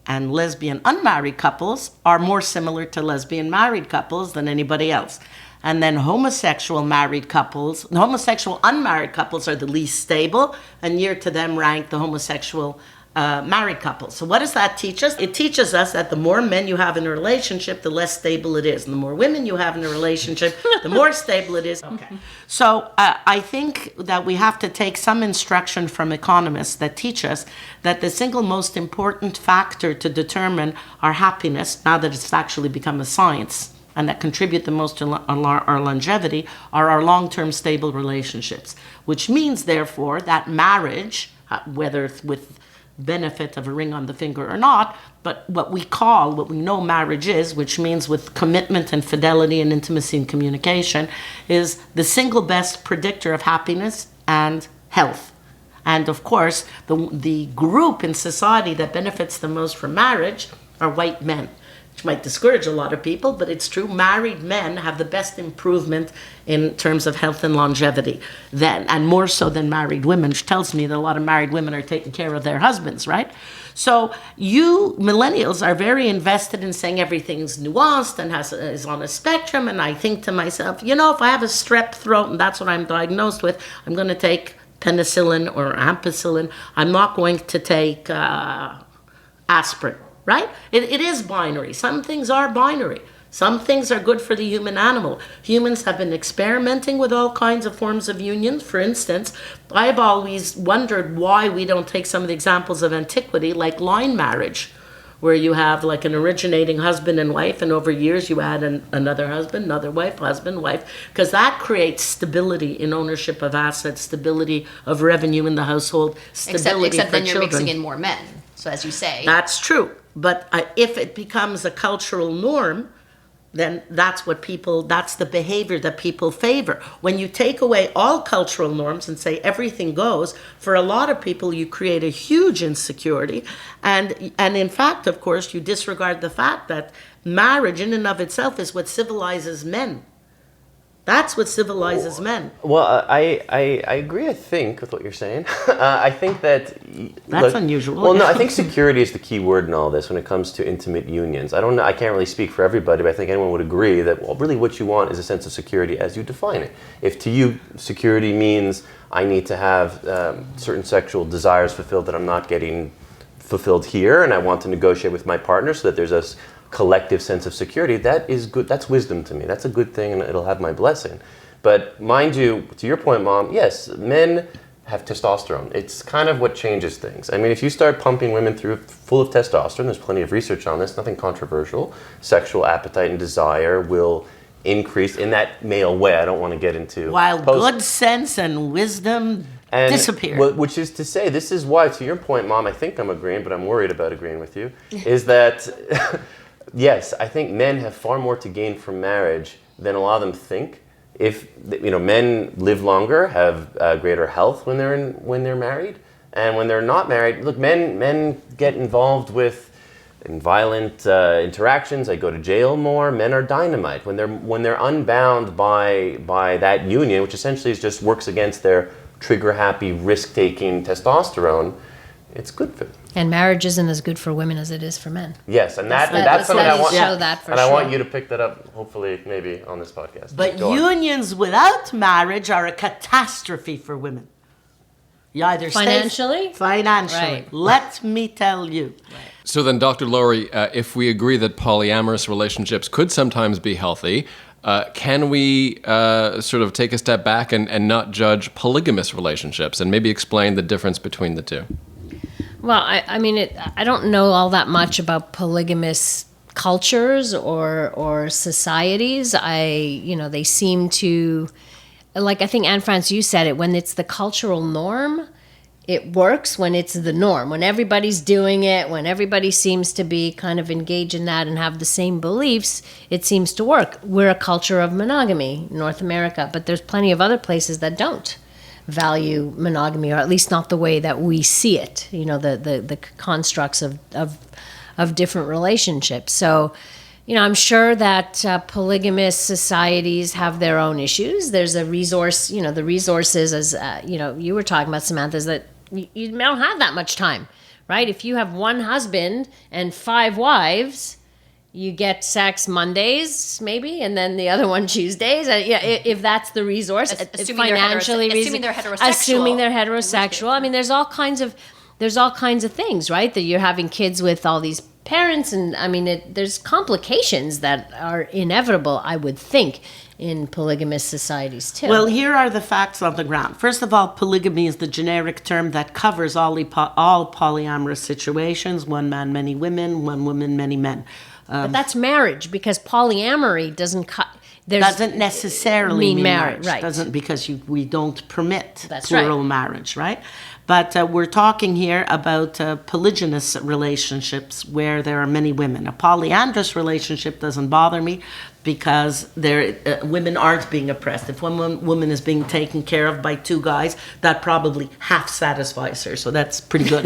And lesbian unmarried couples are more similar to lesbian married couples than anybody else. And then homosexual unmarried couples are the least stable, and near to them rank the homosexual married couples. So what does that teach us? It teaches us that the more men you have in a relationship, the less stable it is. And the more women you have in a relationship, the more stable it is. Okay. So I think that we have to take some instruction from economists that teach us that the single most important factor to determine our happiness, now that it's actually become a science, and that contribute the most to our longevity, are our long-term stable relationships. Which means, therefore, that marriage, whether it's with benefit of a ring on the finger or not, but what we know marriage is, which means with commitment and fidelity and intimacy and communication, is the single best predictor of happiness and health. And of course, the group in society that benefits the most from marriage are white men, which might discourage a lot of people, but it's true. Married men have the best improvement in terms of health and longevity, and more so than married women, which tells me that a lot of married women are taking care of their husbands, right? So you millennials are very invested in saying everything's nuanced and is on a spectrum, and I think to myself, if I have a strep throat and that's what I'm diagnosed with, I'm going to take penicillin or ampicillin. I'm not going to take aspirin. Right? It is binary. Some things are binary. Some things are good for the human animal. Humans have been experimenting with all kinds of forms of unions. For instance, I've always wondered why we don't take some of the examples of antiquity, like line marriage, where you have like an originating husband and wife, and over years you add another husband, another wife, husband, wife, because that creates stability in ownership of assets, stability of revenue in the household, stability except for then you're children. mixing in more men. So as you say, That's true. But if it becomes a cultural norm, then that's the behavior that people favor. When you take away all cultural norms and say everything goes, for a lot of people you create a huge insecurity. And in fact, of course, you disregard the fact that marriage in and of itself is what civilizes men. That's what civilizes men. Well, I agree, I think, with what you're saying. I think that... That's unusual. Well, no, I think security is the key word in all this when it comes to intimate unions. I don't know, I can't really speak for everybody, but I think anyone would agree that, well, really what you want is a sense of security as you define it. If to you security means I need to have certain sexual desires fulfilled that I'm not getting fulfilled here, and I want to negotiate with my partner so that there's a collective sense of security, that is good. That's wisdom to me. That's a good thing, and it'll have my blessing. But mind you, to your point, Mom, yes, men have testosterone. It's kind of what changes things. I mean, if you start pumping women through full of testosterone, there's plenty of research on this, nothing controversial, sexual appetite and desire will increase in that male way. I don't want to get into... While good sense and wisdom disappear. Which is to say, this is why, to your point, Mom, I think I'm agreeing, but I'm worried about agreeing with you, is that... Yes, I think men have far more to gain from marriage than a lot of them think. If men live longer, have greater health when they're married, and when they're not married, look, men get involved in violent interactions. They go to jail more. Men are dynamite when they're unbound by that union, which essentially just works against their trigger-happy, risk-taking testosterone. It's good for them. And marriage isn't as good for women as it is for men. Yes, and that's something I want. Show that for and sure. I want you to pick that up, hopefully, maybe on this podcast. But unions without marriage are a catastrophe for women. You either Financially? Financially. Right. Let me tell you. Right. So then, Dr. Laurie, if we agree that polyamorous relationships could sometimes be healthy, can we sort of take a step back and not judge polygamous relationships and maybe explain the difference between the two? Well, I don't know all that much about polygamous cultures or societies. They seem to, like I think Anne France, you said it, when it's the cultural norm, it works when it's the norm, when everybody's doing it, when everybody seems to be kind of engaged in that and have the same beliefs, it seems to work. We're a culture of monogamy, North America, but there's plenty of other places that don't value monogamy, or at least not the way that we see it, the constructs of different relationships. So, I'm sure that polygamous societies have their own issues. There's a resource, the resources, as you were talking about, Samantha, is that you don't have that much time, right? If you have one husband and 5 wives, you get sex Mondays, maybe, and then the other one Tuesdays. If that's the resource, Assuming they're heterosexual. Assuming they're heterosexual. I mean, there's all kinds of things, right? That you're having kids with all these parents, and I mean, there's complications that are inevitable, I would think, in polygamous societies too. Well, here are the facts on the ground. First of all, polygamy is the generic term that covers all polyamorous situations: one man, many women; one woman, many men. But that's marriage, because polyamory doesn't necessarily mean marriage. Right. Doesn't, because we don't permit That's plural right. marriage, right? But we're talking here about polygynous relationships where there are many women. A polyandrous relationship doesn't bother me because women aren't being oppressed. If one woman is being taken care of by 2 guys, that probably half satisfies her. So that's pretty good.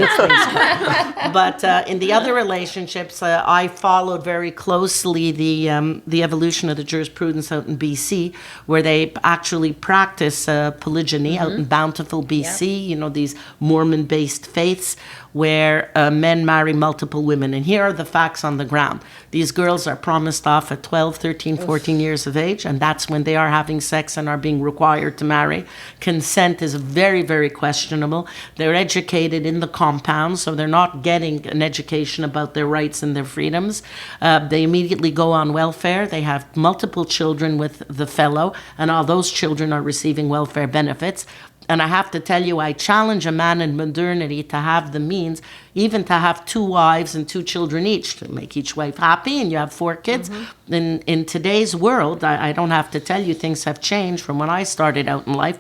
But in the other relationships, I followed very closely the evolution of the jurisprudence out in BC, where they actually practice polygyny out in Bountiful, BC. Yep. These Mormon-based faiths where men marry multiple women. And here are the facts on the ground. These girls are promised off at 12, 13, 14 years of age, and that's when they are having sex and are being required to marry. Consent is very, very questionable. They're educated in the compound, so they're not getting an education about their rights and their freedoms. They immediately go on welfare. They have multiple children with the fellow, and all those children are receiving welfare benefits. And I have to tell you, I challenge a man in modernity to have the means, even to have 2 wives and 2 children each, to make each wife happy, and you have 4 kids. In today's world, I don't have to tell you, things have changed from when I started out in life.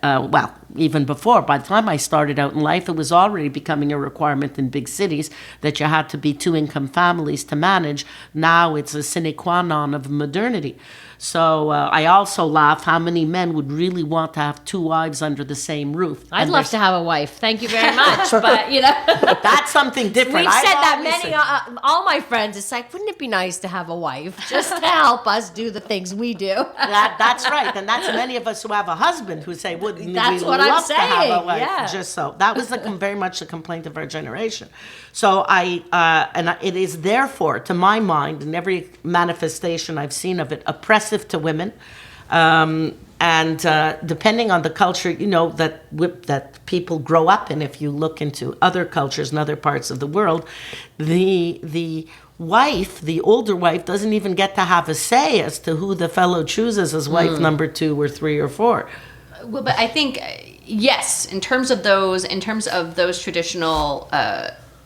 Well, even before. By the time I started out in life, it was already becoming a requirement in big cities that you had to be 2-income families to manage. Now it's a sine qua non of modernity. So I also laugh how many men would really want to have 2 wives under the same roof. I'd love to have a wife. Thank you very much. But, that's something different. We've said that many, all my friends, it's like, wouldn't it be nice to have a wife just to help us do the things we do? That's right. And that's many of us who have a husband who say, wouldn't That's we what love I'm to saying. have a wife? Yeah. Just so. That was very much the complaint of our generation. So it is therefore, to my mind, in every manifestation I've seen of it, oppressive to women. And depending on the culture, that people grow up in, if you look into other cultures and other parts of the world, the wife, the older wife, doesn't even get to have a say as to who the fellow chooses as wife number 2 or 3 or 4. Well, but I think, yes, in terms of those traditional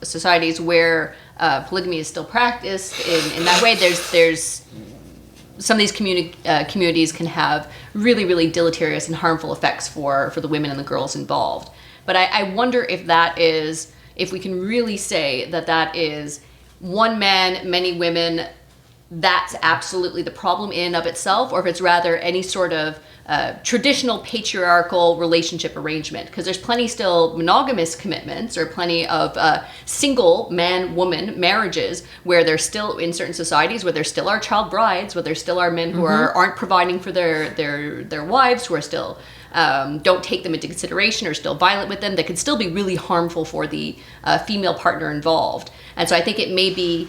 societies where polygamy is still practiced in that way, there's some of these communities can have really, really deleterious and harmful effects for the women and the girls involved. But I wonder if we can really say that is one man, many women, that's absolutely the problem in and of itself, or if it's rather any sort of traditional patriarchal relationship arrangement, because there's plenty still monogamous commitments or plenty of single man-woman marriages where there's still, in certain societies, where there still are child brides, where there still are men who aren't providing for their wives, who are still don't take them into consideration or still violent with them, that could still be really harmful for the female partner involved. And so I think it may be,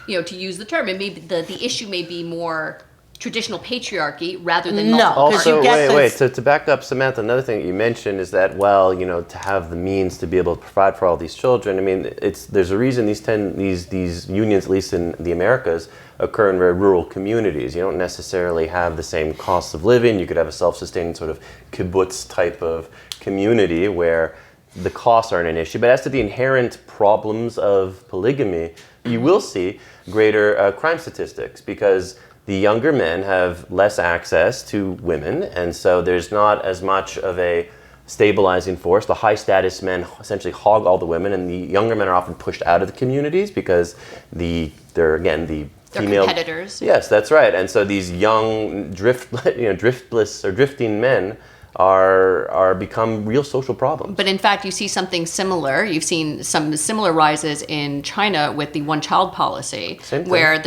to use the term, it may be the issue may be more traditional patriarchy rather than multiple Also, partners. wait. To back up Samantha, another thing that you mentioned is that, to have the means to be able to provide for all these children. I mean, there's a reason these unions, at least in the Americas, occur in very rural communities. You don't necessarily have the same cost of living. You could have a self-sustaining sort of kibbutz type of community where the costs aren't an issue. But as to the inherent problems of polygamy, you will see greater crime statistics because the younger men have less access to women, and so there's not as much of a stabilizing force. The high status men essentially hog all the women, and the younger men are often pushed out of the communities because they're female competitors. Yes, that's right. And so these young driftless or drifting men are become real social problems. But in fact, you see something similar. You've seen some similar rises in China with the one-child policy, where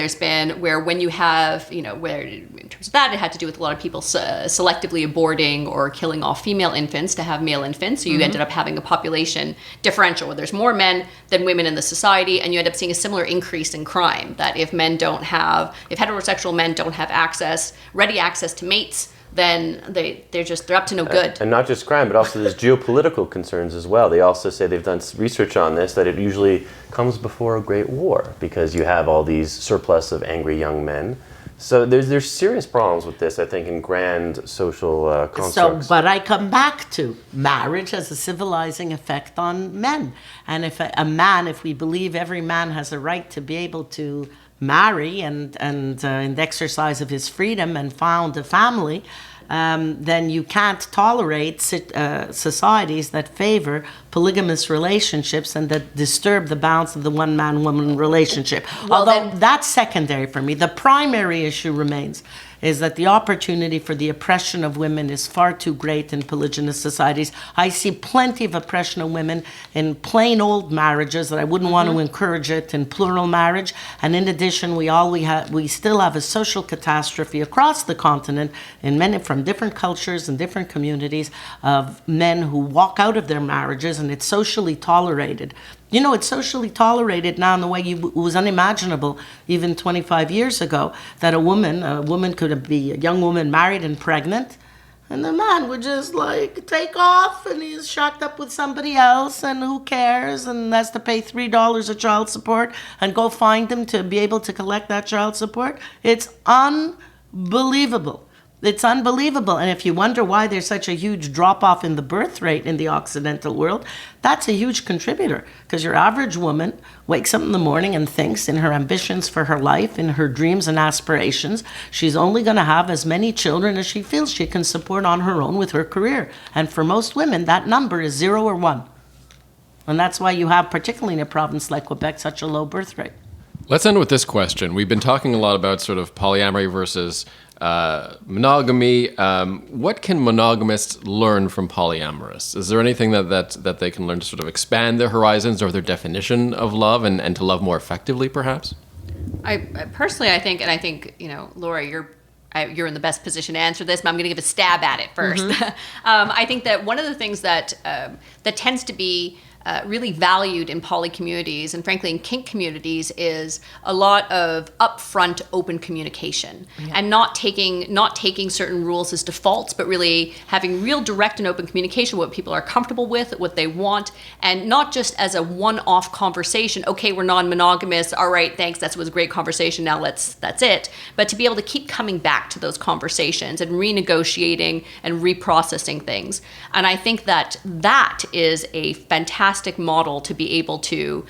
when you have, where in terms of that, it had to do with a lot of people selectively aborting or killing off female infants to have male infants. So you ended up having a population differential where there's more men than women in the society, and you end up seeing a similar increase in crime. That if heterosexual men don't have ready access to mates, then they're up to no good. And not just crime, but also there's geopolitical concerns as well. They also say, they've done research on this, that it usually comes before a great war because you have all these surplus of angry young men. So there's serious problems with this, I think, in grand social constructs. But I come back to marriage has a civilizing effect on men. And if we believe every man has a right to be able to marry and in the exercise of his freedom and found a family, then you can't tolerate societies that favor polygamous relationships and that disturb the balance of the one-man-woman relationship. Although that's secondary for me. The primary issue remains is that the opportunity for the oppression of women is far too great in polygynous societies. I see plenty of oppression of women in plain old marriages that I wouldn't want to encourage it in plural marriage. And in addition, we still have a social catastrophe across the continent in men from different cultures and different communities of men who walk out of their marriages, and it's socially tolerated. It's socially tolerated now in the way it was unimaginable even 25 years ago that a woman could be a young woman married and pregnant, and the man would just take off and he's shacked up with somebody else and who cares, and has to pay $3 of child support and go find him to be able to collect that child support. It's unbelievable. It's unbelievable. And if you wonder why there's such a huge drop-off in the birth rate in the Occidental world, that's a huge contributor. Because your average woman wakes up in the morning and thinks in her ambitions for her life, in her dreams and aspirations, she's only going to have as many children as she feels she can support on her own with her career. And for most women, that number is 0 or 1. And that's why you have, particularly in a province like Quebec, such a low birth rate. Let's end with this question. We've been talking a lot about sort of polyamory versus monogamy. What can monogamists learn from polyamorous? Is there anything that they can learn to sort of expand their horizons or their definition of love and to love more effectively, perhaps? I personally, I think, Laura, you're in the best position to answer this, but I'm going to give a stab at it first. I think that one of the things that tends to be really valued in poly communities and frankly in kink communities is a lot of upfront open communication and not taking certain rules as defaults, but really having real direct and open communication, what people are comfortable with, what they want, and not just as a one-off conversation. Okay, we're non-monogamous. All right, thanks. That was a great conversation. Now that's it. But to be able to keep coming back to those conversations and renegotiating and reprocessing things. And I think that is a fantastic model to be able to,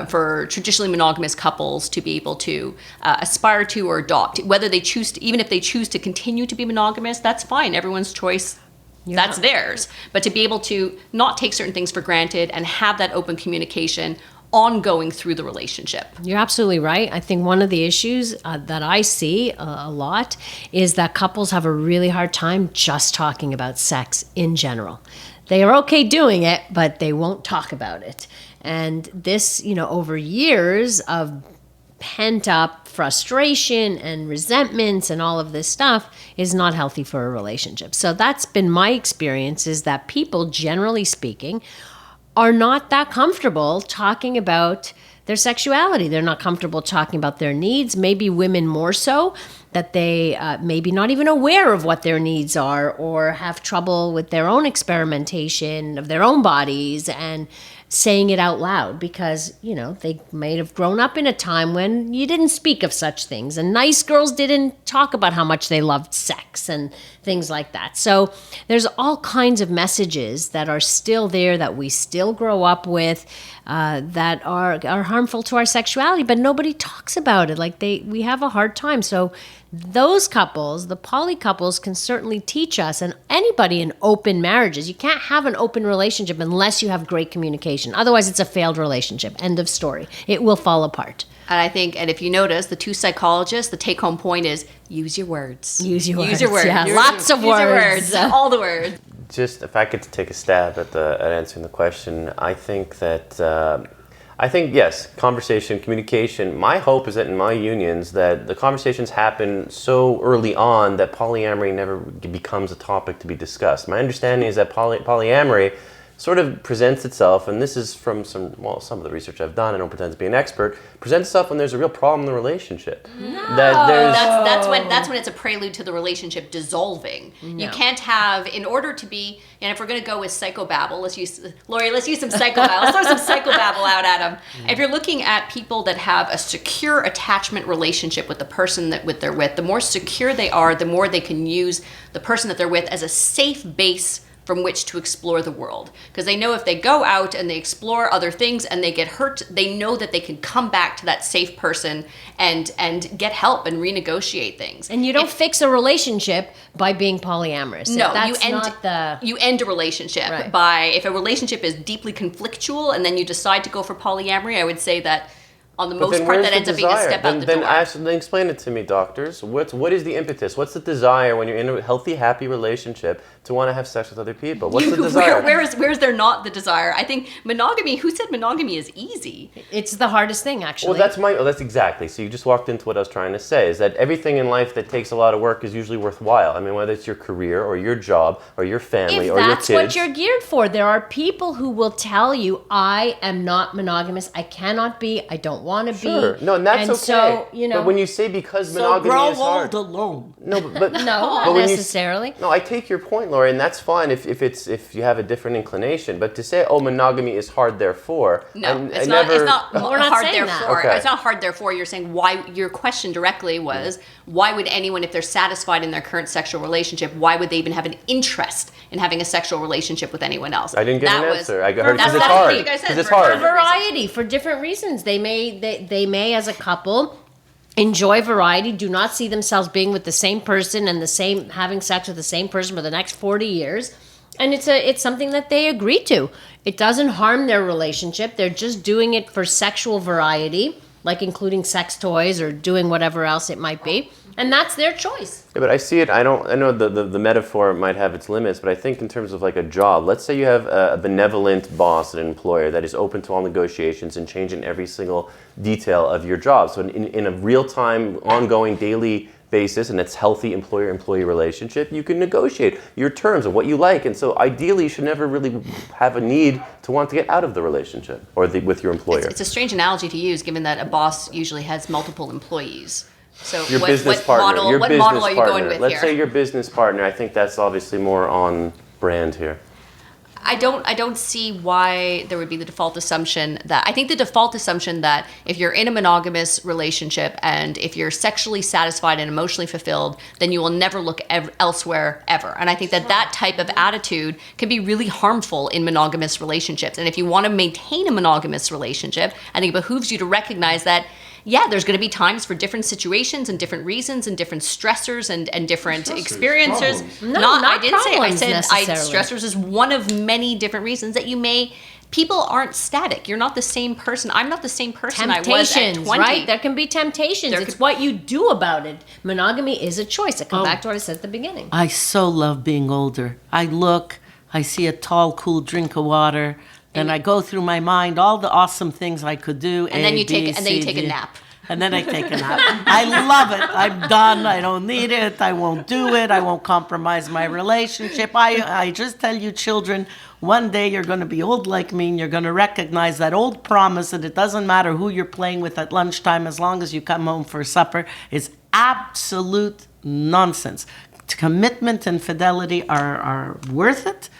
for traditionally monogamous couples to be able to aspire to or adopt, whether they choose to, even if they choose to continue to be monogamous, that's fine. Everyone's choice, that's theirs. But to be able to not take certain things for granted and have that open communication ongoing through the relationship. You're absolutely right. I think one of the issues that I see a lot is that couples have a really hard time just talking about sex in general. They are okay doing it, but they won't talk about it. And this, over years of pent-up frustration and resentments and all of this stuff is not healthy for a relationship. So that's been my experience, is that people, generally speaking, are not that comfortable talking about their sexuality. They're not comfortable talking about their needs, maybe women more so, that they maybe not even aware of what their needs are or have trouble with their own experimentation of their own bodies and saying it out loud because, they may have grown up in a time when you didn't speak of such things and nice girls didn't talk about how much they loved sex and things like that. So there's all kinds of messages that are still there that we still grow up with that are harmful to our sexuality, but nobody talks about it. We have a hard time. So those couples, the poly couples, can certainly teach us, and anybody in open marriages. You can't have an open relationship unless you have great communication. Otherwise, it's a failed relationship. End of story. It will fall apart. And I think, and if you notice, the two psychologists, the take-home point is use your words. Use your words. Use your words. Yeah, lots of Use your words. all the words. Just if I could take a stab at answering the question, I think yes, conversation, communication. My hope is that in my unions that the conversations happen so early on that polyamory never becomes a topic to be discussed. My understanding is that polyamory sort of presents itself, and this is from some of the research I've done, I don't pretend to be an expert, presents itself when there's a real problem in the relationship. No. That That's when it's a prelude to the relationship dissolving. No. You can't have, in order to be, and if we're going to go with psychobabble, let's use some psychobabble. Let's throw some psychobabble out at them. If you're looking at people that have a secure attachment relationship with the person that they're with, the more secure they are, the more they can use the person that they're with as a safe base from which to explore the world. Because they know if they go out and they explore other things and they get hurt, they know that they can come back to that safe person and get help and renegotiate things. And you don't fix a relationship by being polyamorous. No, you end a relationship by, if a relationship is deeply conflictual and then you decide to go for polyamory, I would say that on the most part, that ends up being a step out the door. Then explain it to me, doctors. What is the impetus? What's the desire when you're in a healthy, happy relationship to want to have sex with other people? What's the desire? Where is there not the desire? I think monogamy. Who said monogamy is easy? It's the hardest thing, actually. Well, that's exactly. So you just walked into what I was trying to say. Is that everything in life that takes a lot of work is usually worthwhile. I mean, whether it's your career or your job or your family or your kids. If that's what you're geared for, there are people who will tell you, "I am not monogamous. I cannot be. I don't want to be." No, and that's okay. So, but when you say because monogamy is hard, grow old alone. No, but no, not necessarily. No, I take your point, Laurie, and that's fine if you have a different inclination. But to say, monogamy is hard, therefore, it's not hard therefore. Okay. It's not hard therefore. You're saying why? Your question directly was why would anyone, if they're satisfied in their current sexual relationship, why would they even have an interest in having a sexual relationship with anyone else? I didn't get an answer. I heard because it's hard. Because it's hard. For variety, for different reasons. They may as a couple enjoy variety, do not see themselves being with the same person and having sex with the same person for the next 40 years. And it's something that they agree to. It doesn't harm their relationship. They're just doing it for sexual variety, like including sex toys or doing whatever else it might be. And that's their choice. Yeah, but I see it. I know the metaphor might have its limits, but I think in terms of like a job, let's say you have a benevolent boss, an employer that is open to all negotiations and changing every single detail of your job. So in a real-time, ongoing, daily basis, and it's healthy employer-employee relationship, you can negotiate your terms of what you like. And so ideally, you should never really have a need to want to get out of the relationship or with your employer. It's a strange analogy to use, given that a boss usually has multiple employees. So your business partner. What model are you going with here? Let's say your business partner. I think that's obviously more on brand here. I don't see why there would be the default assumption that, I think the default assumption that if you're in a monogamous relationship and if you're sexually satisfied and emotionally fulfilled, then you will never look elsewhere ever. And I think that type of attitude can be really harmful in monogamous relationships. And if you want to maintain a monogamous relationship, I think it behooves you to recognize that there's going to be times for different situations and different reasons and different stressors and different experiences. I didn't say. I said stressors is one of many different reasons that people aren't static. You're not the same person. I'm not the same person I was at 20. Right? There can be temptations. It's what you do about it. Monogamy is a choice. I come back to what I said at the beginning. I so love being older. I see a tall, cool drink of water. Then I go through my mind all the awesome things I could do. And then you take a nap. And then I take a nap. I love it. I'm done. I don't need it. I won't do it. I won't compromise my relationship. I just tell you, children, one day you're going to be old like me and you're going to recognize that old promise that it doesn't matter who you're playing with at lunchtime as long as you come home for supper is absolute nonsense. Commitment and fidelity are worth it.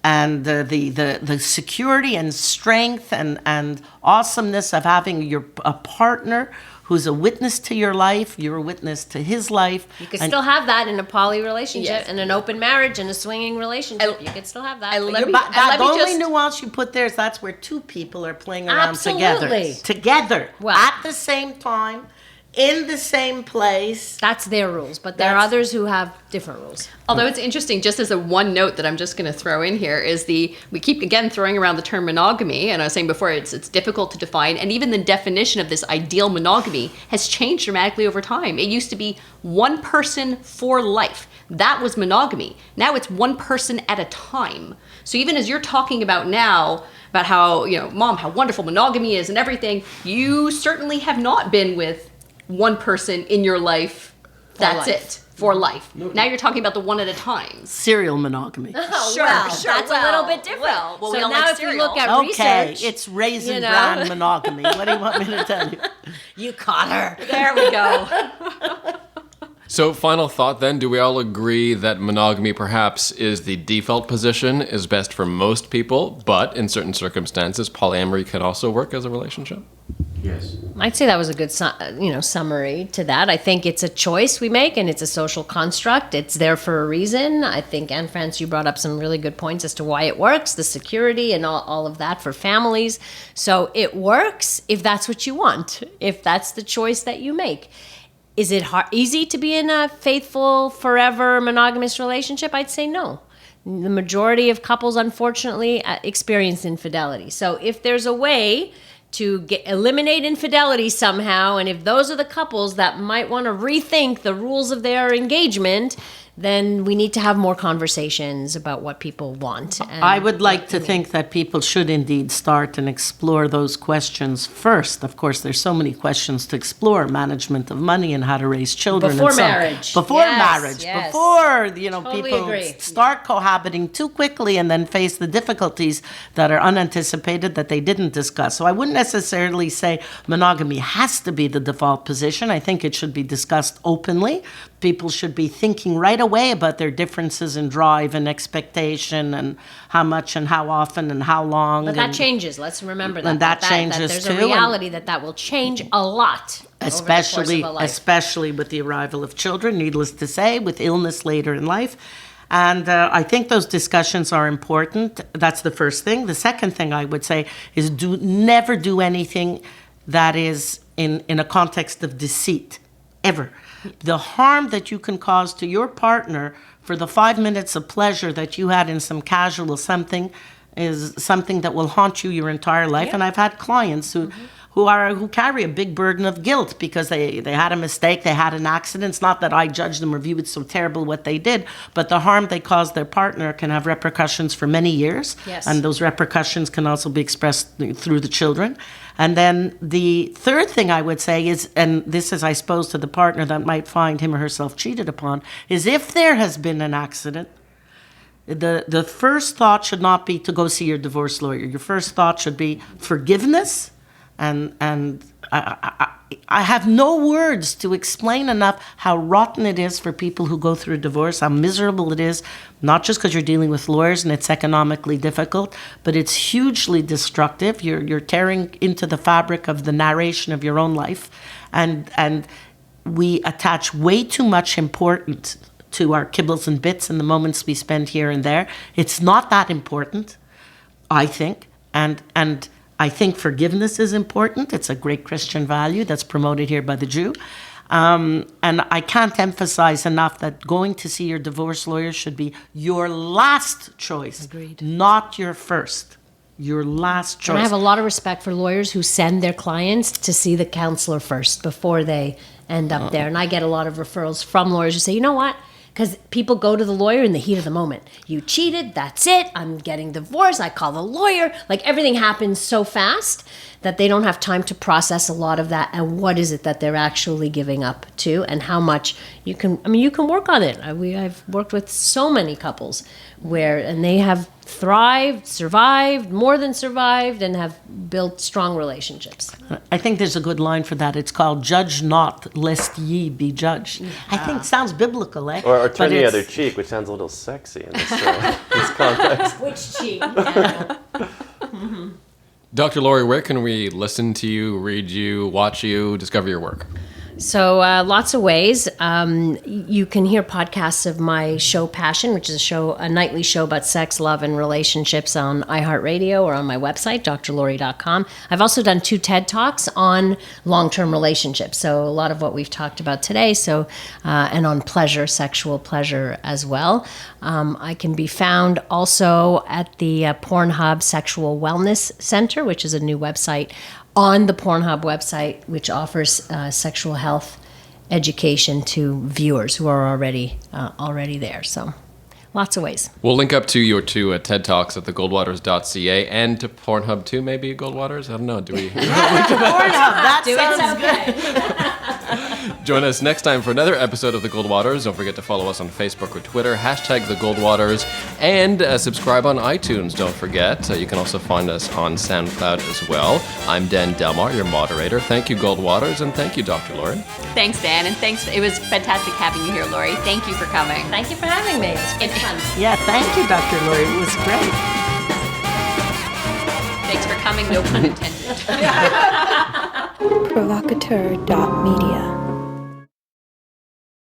And the security and strength and awesomeness of having a partner who's a witness to your life, you're a witness to his life. You can still have that in a poly relationship, and an open marriage, and a swinging relationship. You can still have that. The only nuance you put there is that's where two people are playing around together. Well, at the same time. in the same place. That's their rules, but there are others who have different rules. Although it's interesting, just as a one note that I'm just going to throw in here is we keep again throwing around the term monogamy, and I was saying before it's difficult to define, and even the definition of this ideal monogamy has changed dramatically over time. It used to be one person for life. That was monogamy. Now it's one person at a time. So even as you're talking about now, about how, Mom, how wonderful monogamy is and everything, you certainly have not been with one person in your life. That's it. For life. Now you're talking about the one at a time. Serial monogamy. Sure, That's a little bit different. Well, so we all now like if cereal. you look at Okay, research, it's raisin bran monogamy. What do you want me to tell you? you caught her. There we go. So, final thought then, do we all agree that monogamy perhaps is the default position, is best for most people, but in certain circumstances, polyamory can also work as a relationship? Yes. I'd say that was a good summary to that. I think it's a choice we make, and it's a social construct. It's there for a reason. I think, Anne France, you brought up some really good points as to why it works, the security and all of that for families. So it works if that's what you want, if that's the choice that you make. Is it easy to be in a faithful, forever monogamous relationship? I'd say no. The majority of couples, unfortunately, experience infidelity. So if there's a way to eliminate infidelity somehow, and if those are the couples that might want to rethink the rules of their engagement, then we need to have more conversations about what people want. And I would like to think that people should indeed start and explore those questions first. Of course, there's so many questions to explore: management of money and how to raise children. Before and so on. marriage. Before Yes, marriage. yes. Before, Totally people agree. start cohabiting too quickly and then face the difficulties that are unanticipated that they didn't discuss. So I wouldn't necessarily say monogamy has to be the default position. I think it should be discussed openly. People should be thinking right away about their differences in drive and expectation and how much and how often and how long. But that changes. Let's remember that. And that changes there's too, a reality that will change a lot especially over the course of a life. especially with the arrival of children, needless to say, with illness later in life. And I think those discussions are important. That's the first thing. The second thing I would say is never do anything that is in a context of deceit, ever. The harm that you can cause to your partner for the 5 minutes of pleasure that you had in some casual something is something that will haunt you your entire life. And I've had clients who carry a big burden of guilt because they had a mistake, they had an accident. It's not that I judge them or view it so terrible what they did, but the harm they caused their partner can have repercussions for many years. Yes. And those repercussions can also be expressed through the children. And then the third thing I would say is, and this is, I suppose, to the partner that might find him or herself cheated upon, is if there has been an accident, the first thought should not be to go see your divorce lawyer. Your first thought should be forgiveness. And I have no words to explain enough how rotten it is for people who go through a divorce, how miserable it is, not just because you're dealing with lawyers and it's economically difficult, but it's hugely destructive. You're tearing into the fabric of the narration of your own life. And we attach way too much importance to our kibbles and bits and the moments we spend here and there. It's not that important, I think. And I think forgiveness is important. It's a great Christian value that's promoted here by the Jew. And I can't emphasize enough that going to see your divorce lawyer should be your last choice, not your first. Your last choice. And I have a lot of respect for lawyers who send their clients to see the counselor first before they end up there. And I get a lot of referrals from lawyers who say, you know what? Because people go to the lawyer in the heat of the moment. You cheated, that's it. I'm getting divorced. I call the lawyer. Like everything happens so fast that they don't have time to process a lot of that. And what is it that they're actually giving up to, and how much you can. I mean, you can work on it. I've worked with so many couples and they have thrived, survived, more than survived, and have built strong relationships. I think there's a good line for that. It's called "Judge not, lest ye be judged." Yeah. I think it sounds biblical, eh? Or turn the other cheek, which sounds a little sexy in this context. Which cheek? Dr. Laurie, where can we listen to you, read you, watch you, discover your work? So lots of ways. You can hear podcasts of my show Passion, which is a nightly show about sex, love, and relationships on iHeartRadio or on my website, drlaurie.com. I've also done 2 TED Talks on long-term relationships. So a lot of what we've talked about today. So and on pleasure, sexual pleasure as well. I can be found also at the Pornhub Sexual Wellness Center, which is a new website on the Pornhub website, which offers sexual health education to viewers who are already there. So lots of ways. We'll link up to your 2 TED Talks at the goldwaters.ca and to Pornhub too, maybe, Goldwaters? I don't know. Do we? That sounds good. Join us next time for another episode of The Goldwaters. Don't forget to follow us on Facebook or Twitter, #The Goldwaters, and subscribe on iTunes, don't forget. You can also find us on SoundCloud as well. I'm Dan Delmar, your moderator. Thank you, Goldwaters, and thank you, Dr. Laurie. Thanks, Dan, and thanks. It was fantastic having you here, Laurie. Thank you for coming. Thank you for having me. It was great fun. Yeah, thank you, Dr. Laurie. It was great. Thanks for coming, no pun intended. Provocateur.media.